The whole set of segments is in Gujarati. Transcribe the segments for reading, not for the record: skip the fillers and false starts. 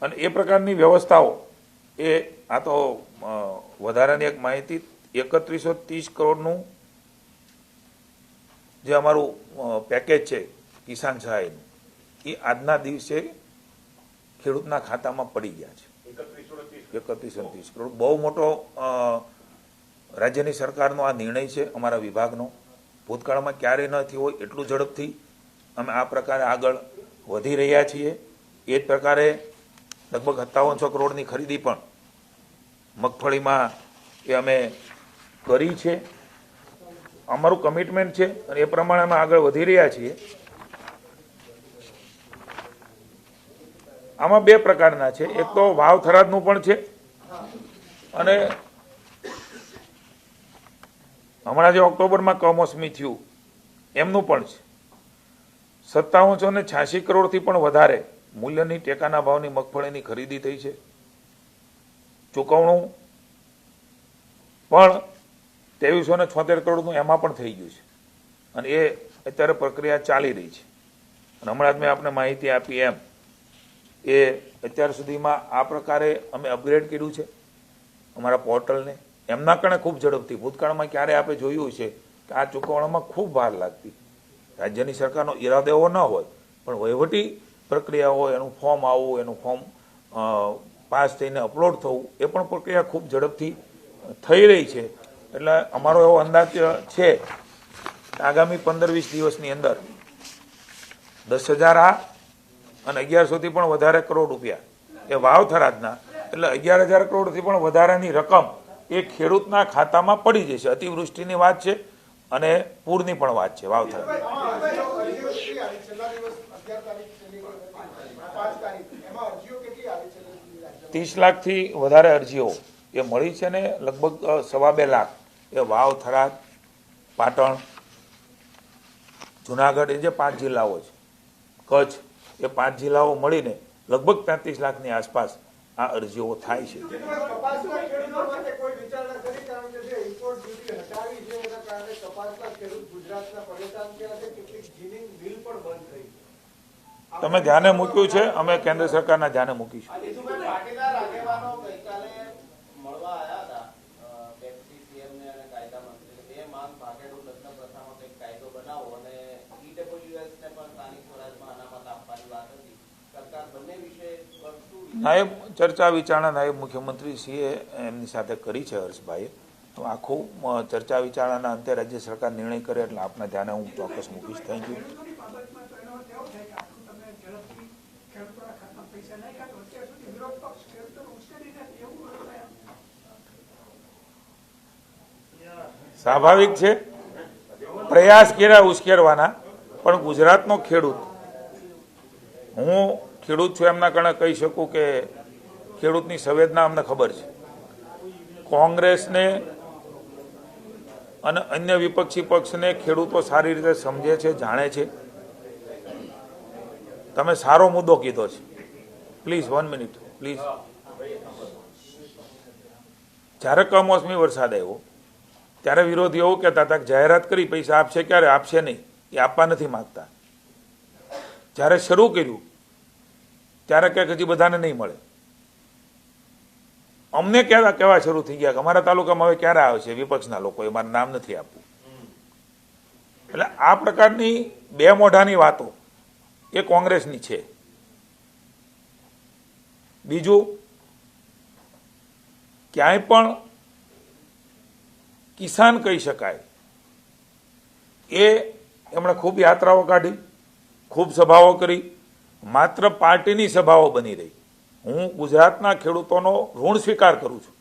અને એ પ્રકારની વ્યવસ્થાઓ એ આ તો વધારાની એક માહિતી 3130 કરોડનું જે અમારું પેકેજ છે કિસાન સહાયનું એ આજના દિવસે ખેડૂતના ખાતામાં પડી ગયા છે 3130 કરોડ। બહુ મોટો રાજ્યની સરકારનો આ નિર્ણય છે, અમારા વિભાગનો। ભૂતકાળમાં ક્યારેય ન થયું હોય એટલું ઝડપથી અમે આ પ્રકારે આગળ વધી રહ્યા છીએ। એ જ પ્રકારે લગભગ 5700 કરોડની ખરીદી પણ મગફળીમાં એ અમે કરી છે। અમારું કમિટમેન્ટ છે અને એ પ્રમાણે અમે આગળ વધી રહ્યા છીએ। આમાં બે પ્રકારના છે, એક તો વાવ થરાદનું પણ છે અને હમણાં જે ઓક્ટોબરમાં કમોસમી થયું એમનું પણ છે। 5786 કરોડથી પણ વધારે મૂલ્યની ટેકાના ભાવની મગફળીની ખરીદી થઈ છે। ચૂકવણું પણ 2376 કરોડનું એમાં પણ થઈ ગયું છે અને એ અત્યારે પ્રક્રિયા ચાલી રહી છે। અને હમણાં જ મેં આપને માહિતી આપી એમ એ અત્યાર સુધીમાં આ પ્રકારે અમે અપગ્રેડ કર્યું છે અમારા પોર્ટલને। એમના કારણે ખૂબ ઝડપથી, ભૂતકાળમાં ક્યારે આપણે જોયું છે કે આ ચૂકવણામાં ખૂબ વાર લાગતી। રાજ્યની સરકારનો ઈરાદો એવો ન હોય પણ વહીવટી પ્રક્રિયા હોય, એનું ફોર્મ આવવું, એનું ફોર્મ પાસ થઈને અપલોડ થવું, એ પણ પ્રક્રિયા ખૂબ ઝડપથી થઈ રહી છે। એટલે અમારો એવો અંદાજ છે કે આગામી 15-20 દિવસની અંદર 10,000 આ અને 1100થી પણ વધારે કરોડ રૂપિયા એ વાવ થરાદના, એટલે 11,000 કરોડથી પણ વધારાની રકમ એ ખેડૂતના ખાતામાં પડી જશે। અતિવૃષ્ટિની વાત છે અને પૂરની પણ વાત છે વાવ થરાદ। 30 લાખથી વધારે અરજીઓ એ મળી છે ને લગભગ 2.25 લાખ એ વાવ થરાદ, પાટણ, જુનાગઢ, એ જે 5 જિલ્લાઓ છે, કચ્છ, એ 5 જિલ્લાઓ મળીને લગભગ 35 લાખની આસપાસ આ અરજીઓ થાય છે। તમે ધ્યાને મૂક્યું છે, અમે કેન્દ્ર સરકારના ધ્યાને મૂકીશું। નાયબ ચર્ચા વિચારણા નાયબ મુખ્યમંત્રી શ્રીએ એમની સાથે કરી છે હર્ષભાઈએ। તો આખું ચર્ચા વિચારણાના અંતે રાજ્ય સરકાર નિર્ણય કરે એટલે આપના ધ્યાને હું ચોક્કસ મૂકીશ। Thank you. સ્વાભાવિક છે, પ્રયાસ કર્યા ઉશ્કેરવાના, પણ ગુજરાતનો ખેડૂત, હું ખેડૂત છું એમના કારણે કહી શકું કે ખેડૂતની સંવેદના અમને ખબર છે। કોંગ્રેસને અને અન્ય વિપક્ષી પક્ષને ખેડૂતો સારી રીતે સમજે છે, જાણે છે। તમે સારો મુદ્દો કીધો છે, પ્લીઝ 1 મિનિટ પ્લીઝ। જ્યારે કમોસમી વરસાદ આવ્યો ત્યારે વિરોધીઓ એવું કહેતા હતા કે જાહેરાત કરી, પૈસા આપશે ક્યારે, આપશે નહીં, એ આપવા નથી માગતા। જ્યારે શરૂ કર્યું ત્યારે ક્યાંક હજી બધાને નહીં મળે। અમને કહેવા શરૂ થઈ ગયા કે અમારા તાલુકામાં હવે ક્યારે આવશે, વિપક્ષના લોકોએ, મારું નામ નથી આપવું। એટલે આ પ્રકારની બે મોઢાની વાતો એ કોંગ્રેસની છે। બીજું, ક્યાંય પણ કિસાન કહી શકાય એ એમણે ખૂબ યાત્રાઓ કાઢી, ખૂબ સભાઓ કરી, માત્ર પાર્ટીની સભાઓ બની રહી। હું ગુજરાતના ખેડૂતોનો ઋણ સ્વીકાર કરું છું।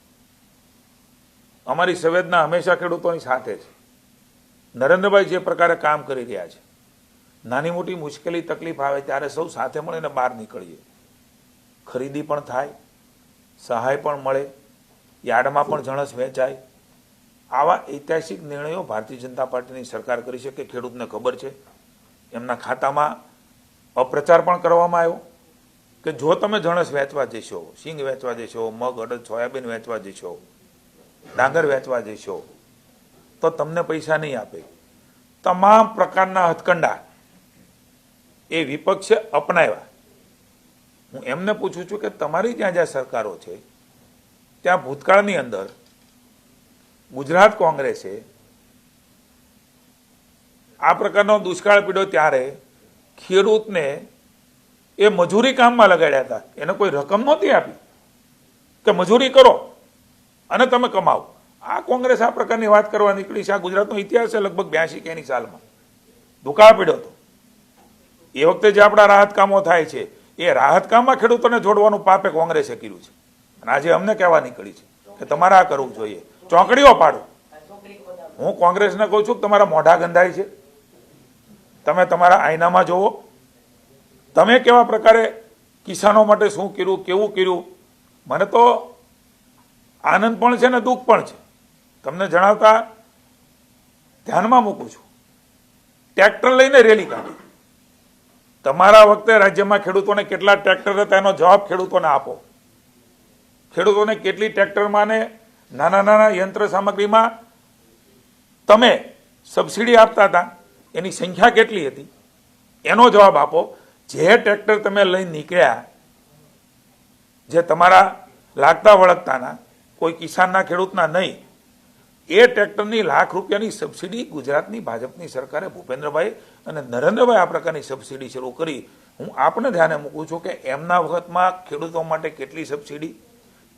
અમારી સંવેદના હંમેશા ખેડૂતોની સાથે છે। નરેન્દ્રભાઈ જે પ્રકારે કામ કરી રહ્યા છે, નાની મોટી મુશ્કેલી તકલીફ આવે ત્યારે સૌ સાથે મળીને બહાર નીકળીએ, ખરીદી પણ થાય, સહાય પણ મળે, યાર્ડમાં પણ જણસ વહેંચાય। આવા ઐતિહાસિક નિર્ણયો ભારતીય જનતા પાર્ટીની સરકાર કરી છે કે ખેડૂતને ખબર છે। એમના ખાતામાં અપ્રચાર પણ કરવામાં આવ્યો કે જો તમે જણસ વેચવા જશો, સિંગ વેચવા જશો, મગ, અડદ, સોયાબીન વેચવા જશો, ડાંગર વેચવા જશો તો તમને પૈસા નહીં આપે। તમામ પ્રકારના હથકંડા એ વિપક્ષે અપનાવ્યા। હું એમને પૂછું છું કે તમારી ત્યાં જ્યાં સરકારો છે ત્યાં ભૂતકાળની અંદર ગુજરાત કોંગ્રેસે આ પ્રકારનો દુષ્કાળ પીડ્યો ત્યારે ખેડૂતને એ મજૂરી કામમાં લગાડ્યા હતા, એને કોઈ રકમ નહોતી આપી કે મજૂરી કરો અને તમે કમાવો. આ કોંગ્રેસ આ પ્રકારની વાત કરવા નીકળી છે. આ ગુજરાતનો ઇતિહાસ છે. લગભગ 82 કે એની સાલમાં દુકાળ પીડ્યો હતો. એ વખતે જે આપણા રાહત કામો થાય છે એ રાહત કામમાં ખેડૂતોને જોડવાનું પાપે કોંગ્રેસે કર્યું છે. અને આજે અમને કહેવા નીકળી છે કે તમારે આ કરવું જોઈએ, ચોકડીઓ પાડો. હું કોંગ્રેસને કહું છું કે તમારા મોઢા ગંધાય છે, તમે તમારા આઈનામાં જોવો. તમે કેવા પ્રકારે કિસાનો માટે શું કર્યું, કેવું કર્યું. મને તો આનંદ પણ છે ને દુઃખ પણ છે. તમને જણાવતા ધ્યાનમાં મૂકું છું, ટ્રેક્ટર લઈને રેલી કાઢી. તમારા વખતે રાજ્યમાં ખેડૂતોને કેટલા ટ્રેક્ટર હતા એનો જવાબ ખેડૂતોને આપો. ખેડૂતોને કેટલી ટ્રેક્ટરમાં ને નાના નાના યંત્ર સામગ્રીમાં તમે સબસિડી આપતા હતા, એની સંખ્યા કેટલી હતી એનો જવાબ આપો. જે ટ્રેક્ટર તમે લઈને નીકળ્યા, જે તમારા લાગતા વળગતાના, કોઈ કિસાનના ખેડૂતના નહીં, એ ટ્રેક્ટરની લાખ રૂપિયાની સબસિડી ગુજરાતની ભાજપની સરકારે ભૂપેન્દ્રભાઈ અને નરેન્દ્રભાઈ આ પ્રકારની સબસિડી શરૂ કરી. હું આપને ધ્યાને મૂકું છું કે એમના વખતમાં ખેડૂતો માટે કેટલી સબસિડી,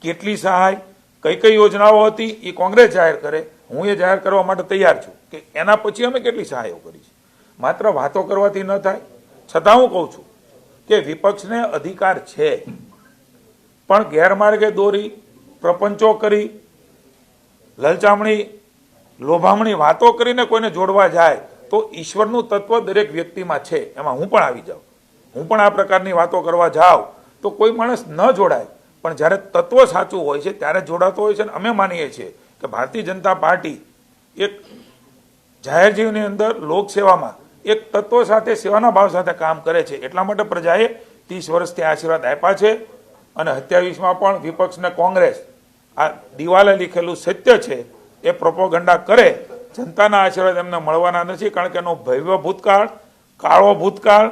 કેટલી સહાય, કઈ કઈ યોજનાઓ હતી એ કોંગ્રેસ જાહેર કરે. હું એ જાહેર કરવા માટે તૈયાર છું કે એના પછી અમે કેટલી સહાયો કરી છે. માત્ર વાતો કરવાથી ન થાય. છતાં હું કહું છું કે વિપક્ષને અધિકાર છે, પણ ગેરમાર્ગે દોરી, પ્રપંચો કરી, લલચામણી, લોભામણી વાતો કરીને કોઈને જોડવા જાય તો ઈશ્વરનું તત્વ દરેક વ્યક્તિમાં છે, એમાં હું પણ આવી જાઉં. હું પણ આ પ્રકારની વાતો કરવા જાઉં તો કોઈ માણસ ન જોડાય, પણ જ્યારે તત્વ સાચું હોય છે ત્યારે જોડાતો હોય છે. અને અમે માનીએ છીએ કે ભારતીય જનતા પાર્ટી એક જાહેર જીવનની અંદર લોકસેવામાં એક તત્વ સાથે, સેવાના ભાવ સાથે કામ કરે છે. એટલા માટે પ્રજાએ 30 વર્ષથી આશીર્વાદ આપ્યા છે. અને 27માં પણ વિપક્ષને કોંગ્રેસ આ દિવાલે લીખેલું સત્ય છે એ પ્રોપોગંડા કરે, જનતાના આશીર્વાદ એમને મળવાના નથી. કારણ કે એનો ભવ્ય ભૂતકાળ, કાળો ભૂતકાળ,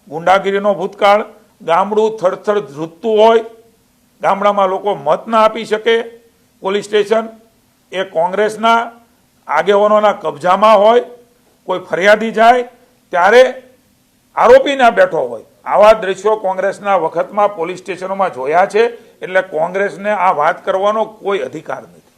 ગુંડાગીરીનો ભૂતકાળ, ગામડું થરથર ધ્રુજતું હોય, ગામડામાં લોકો મત ના આપી શકે, પોલીસ સ્ટેશન એ કોંગ્રેસના આગેવાનોના કબજામાં હોય, કોઈ ફરિયાદી જાય ત્યારે આરોપી ના બેઠો હોય. આવા દ્રશ્યો કોંગ્રેસના વખતમાં પોલીસ સ્ટેશનોમાં જોયા છે. એટલે કોંગ્રેસને આ વાત કરવાનો કોઈ અધિકાર નથી.